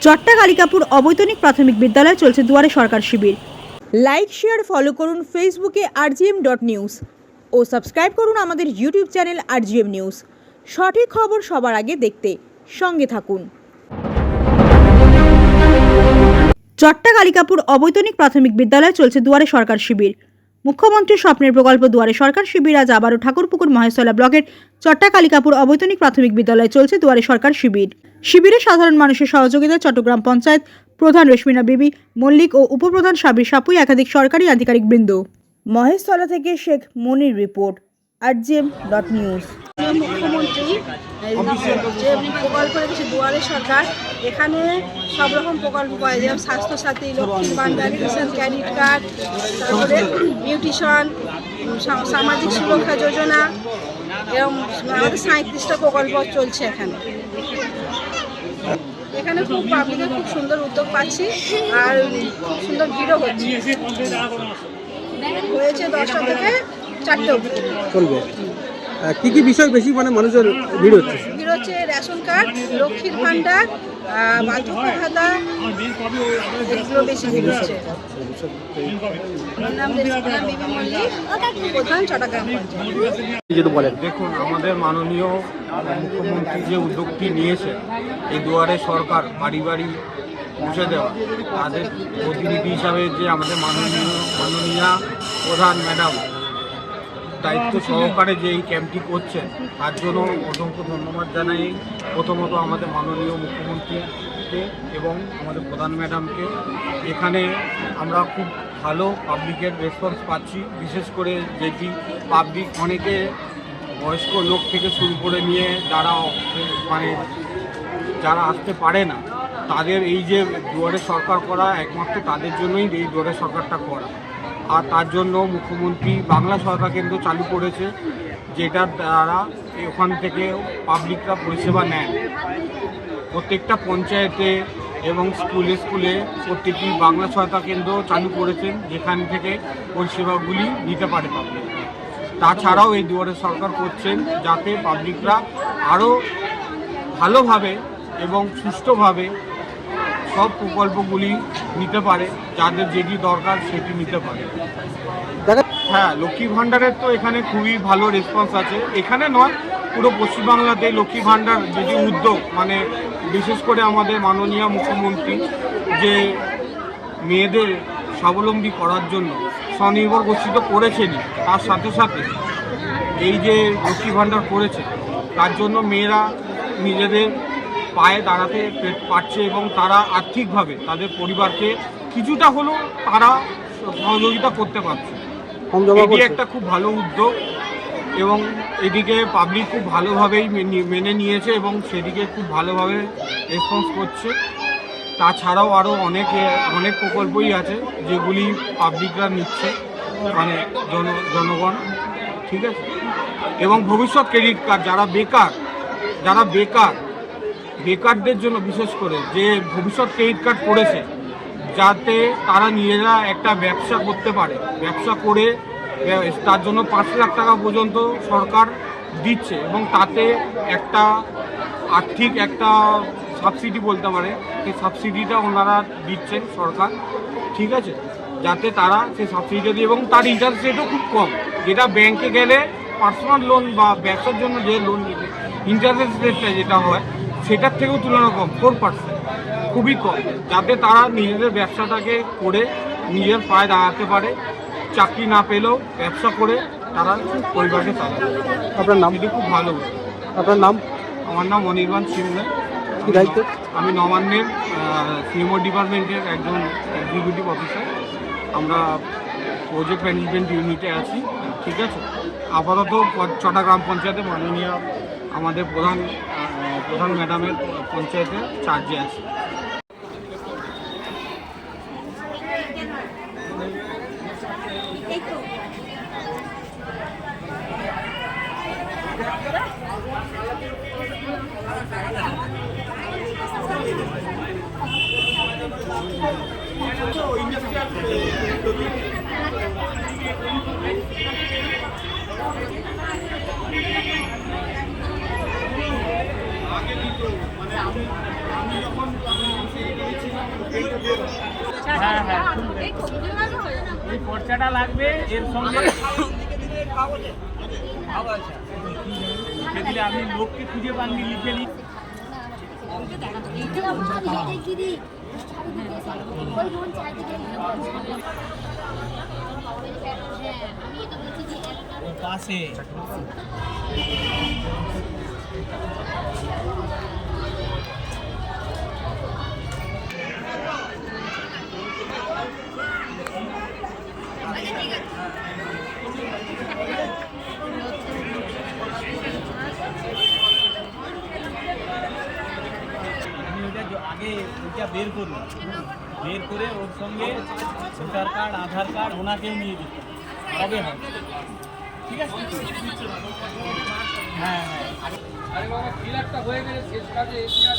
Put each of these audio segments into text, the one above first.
চট্টা কালিকাপুর অবৈতনিক প্রাথমিক বিদ্যালয়ে চলছে দুয়ারে সরকার শিবির। লাইক শেয়ার ফলো করুন ফেসবুকে rgm.news ও সাবস্ক্রাইব করুন আমাদের ইউটিউব চ্যানেল rgm নিউজ। সঠিক খবর সবার আগে দেখতে সঙ্গে থাকুন। চট্টা কালিকাপুর অবৈতনিক প্রাথমিক বিদ্যালয়ে চলছে দুয়ারে সরকার শিবির। মুখ্যমন্ত্রীর স্বপ্নের প্রকল্প দুয়ারে সরকার শিবির আজ আবারও ঠাকুরপুকুর মহেশতলা ব্লকের চট্টা কালিকাপুর অবৈতনিক প্রাথমিক বিদ্যালয়ে চলছে দুয়ারে সরকার শিবির। শিবিরে সাধারণ মানুষের সহযোগিতায় চট্টগ্রাম পঞ্চায়েত প্রধান রেশমিনা বিবি মল্লিক ও উপপ্রধান সাবির সাপুই একাধিক সরকারি আধিকারিক বৃন্দ। মহেশতলা থেকে শেখ মনির রিপোর্ট, rgm.news। মুখ্যমন্ত্রী যে প্রকল্প রেখেছে দুয়ারে সরকার, এখানে সব রকম প্রকল্প পাওয়া যায়, যেমন স্বাস্থ্যসাথী, লক্ষ্মীর ভান্ডার, কিষাণ ক্রেডিট কার্ড, তারপরে নিউট্রিশন, সামাজিক সুরক্ষা যোজনা, এরকম আমাদের 37টা প্রকল্প চলছে এখানে। এখানে খুব পাবলিকের খুব সুন্দর উদ্যোগ পাচ্ছি, আর খুব সুন্দর ভিড়ও হচ্ছে। 10টা থেকে 4টে অবধি চলবে। কি কি বিষয় বেশি মানুষের ভিড় হচ্ছে? রেশন কার্ড, লক্ষ্মীর ভান্ডার, বার্ধক্য ভাতা, এগুলো বেশি ভিড় হচ্ছে। আমার নাম রেশমিনা বিবি মল্লিক, প্রধান চট্টগ্রাম পঞ্চায়েত। দেখুন, আমাদের মাননীয় মুখ্যমন্ত্রী যে উদ্যোগটি নিয়েছে, এই দুয়ারে সরকার বাড়ি বাড়ি পৌঁছে দেওয়া, তাদের প্রতিনিধি হিসাবে যে আমাদের মাননীয়া প্রধান ম্যাডাম দায়িত্ব সহকারে যে এই ক্যাম্পটি করছেন, তার জন্য অসংখ্য ধন্যবাদ জানাই। প্রথমত আমাদের মাননীয় মুখ্যমন্ত্রীকে এবং আমাদের প্রধান ম্যাডামকে। এখানে আমরা খুব ভালো পাবলিকের রেসপন্স পাচ্ছি, বিশেষ করে যেটি পাবলিক অনেকে বয়স্ক লোক থেকে শুরু করে নিয়ে যারা আসতে পারে না, তাদের এই যে দুয়ারে সরকার করা, একমাত্র তাদের জন্যই এই দুয়ারে সরকারটা করা। আর তার জন্য মুখ্যমন্ত্রী বাংলা সরকার কেন্দ্র চালু করেছে, যেটার দ্বারা ওখান থেকে পাবলিকরা পরিষেবা নেন। প্রত্যেকটা পঞ্চায়েতে এবং স্কুলে প্রত্যেকটি বাংলা সহায়তা কেন্দ্র চালু করেছেন, যেখান থেকে পরিষেবাগুলি নিতে পারে পাবলিক। তাছাড়াও এই দুয়ারে সরকার করছেন যাতে পাবলিকরা আরও ভালোভাবে এবং সুষ্ঠুভাবে সব প্রকল্পগুলি নিতে পারে, যাদের যেটি দরকার সেটি নিতে পারে। হ্যাঁ, লক্ষ্মী ভাণ্ডারের তো এখানে খুবই ভালো রেসপন্স আছে। এখানে নয়, পুরো পশ্চিমবাংলাতে লক্ষ্মী ভাণ্ডার যেটি উদ্যোগ, বিশেষ করে আমাদের মাননীয় মুখ্যমন্ত্রী যে মেয়েদের স্বাবলম্বী করার জন্য স্বনির্ভর গোষ্ঠী করেছেনই, তার সাথে সাথে এই যে লক্ষ্মী ভাণ্ডার করেছে, তার জন্য মেয়েরা নিজেদের পায়ে দাঁড়াতে পারছে এবং তারা আর্থিকভাবে তাদের পরিবারকে কিছুটা হলেও তারা সহযোগিতা করতে পারছে। এটি একটা খুব ভালো উদ্যোগ এবং এদিকে পাবলিক খুব ভালোভাবেই মেনে নিয়েছে এবং সেদিকে খুব ভালোভাবে রেসপন্স করছে। তাছাড়াও আরও অনেক প্রকল্পই আছে যেগুলি পাবলিকরা নিচ্ছে, জনগণ, ঠিক আছে। এবং ভবিষ্যৎ ক্রেডিট কার্ড, যারা বেকারদের জন্য বিশেষ করে যে ভবিষ্যৎ ক্রেডিট কার্ড করেছে, যাতে তারা নিজেরা একটা ব্যবসা করতে পারে, ব্যবসা করে তার জন্য 5 লাখ টাকা পর্যন্ত সরকার দিচ্ছে এবং তাতে একটা আর্থিক একটা সাবসিডি বলতে পারে, সেই সাবসিডিটা ওনারা দিচ্ছেন সরকার, ঠিক আছে, যাতে তারা সেই সাবসিডিটা দিয়ে, এবং তার ইন্টারেস্ট রেটও খুব কম, যেটা ব্যাংকে গেলে পার্সোনাল লোন বা ব্যবসার জন্য যে লোন নিতে ইন্টারেস্ট রেটটা যেটা হয়, সেটার থেকেও তুলনা কম, 4%, খুবই কম, যাতে তারা নিজেদের ব্যবসাটাকে করে নিজের পায়ে দাঁড়াতে পারে, চাকরি না পেলেও ব্যবসা করে তারা পরিবারকে চালায়। আপনার নাম? এটি খুব ভালো। আপনার নাম? আমার নাম অনির্বাণ সিংহ। কি দায়িত্ব? আমি নবান্নের সিএমও ডিপার্টমেন্টের একজন এক্সিকিউটিভ অফিসার। আমরা প্রজেক্ট ম্যানেজমেন্ট ইউনিটে আছি, ঠিক আছে। আপাতত চট্টগ্রাম পঞ্চায়েতে মাননীয় আমাদের প্রধান ম্যাডামের পঞ্চায়েতে চার্জে আছি। আগে দিত, আমি যখন হ্যাঁ হ্যাঁ এই খরচাটা লাগবে এর সঙ্গে লিখে দিলে আপনি লোককে খুঁজে পাননি লিখে নিন পাশে আগে ওইটা বের করুন, বের করে ওর সঙ্গে ভোটার কার্ড আধার কার্ড ওনাকেও নিয়ে দিতে তবে হয়। ঠিক আছে? হ্যাঁ হ্যাঁ আরে বাবা ফিলারটা হয়ে গেলে শেষ কাজে এসে আর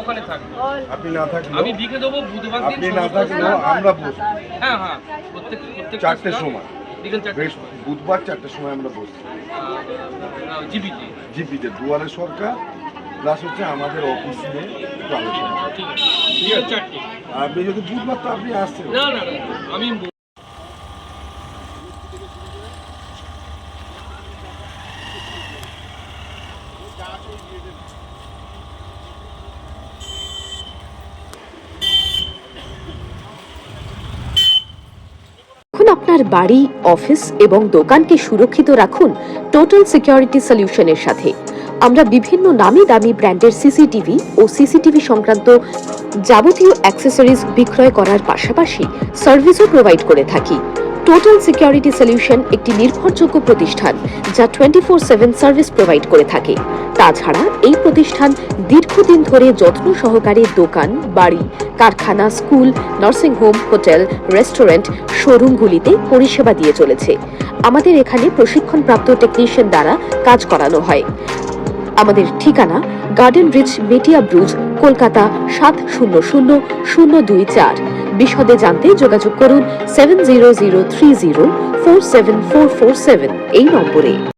ওখানে থাকবে আপনি না থাকলে আমি লিখে দেবো বুধবার দিন আপনি না থাকলেও আমরা বসবো হ্যাঁ হ্যাঁ প্রত্যেক 4টের সময় বিকেল 4টে বুধবার 4টের সময় আমরা বসবো জিপিতে দুয়ারে সরকার প্লাস হচ্ছে আমাদের অফিস নিয়ে একটু আলোচনা ঠিক আছে বিকেল 4টে আপনি যদি বুধবার তো আপনি আসছেন না না না আমি এখন আপনার বাড়ি, অফিস এবং দোকানকে সুরক্ষিত রাখুন টোটাল সিকিউরিটি সলিউশনের সাথে। আমরা বিভিন্ন নামি দামি ব্র্যান্ডের সিসিটিভি ও সিসিটিভি সংক্রান্ত যাবতীয় অ্যাক্সেসরিজ বিক্রয় করার পাশাপাশি সার্ভিসও প্রোভাইড করে থাকি। টোটাল সিকিউরিটি সলিউশন একটি নির্ভরযোগ্য প্রতিষ্ঠান যা 24/7 সার্ভিস প্রোভাইড করে থাকে। তাছাড়া এই প্রতিষ্ঠান দীর্ঘদিন ধরে যত্ন সহকারে দোকান, বাড়ি, কারখানা, school, nursing home, hotel, restaurant, শোরুমগুলিতে পরিষেবা দিয়ে চলেছে। আমাদের এখানে প্রশিক্ষণপ্রাপ্ত টেকনিশিয়ান দ্বারা কাজ করানো হয়। আমাদের ঠিকানা গার্ডেন রিচ, মেটিয়া ব্রুজ, কলকাতা 700024। বিশদে জানতে যোগাযোগ করুন 7003047447 এই নম্বরে।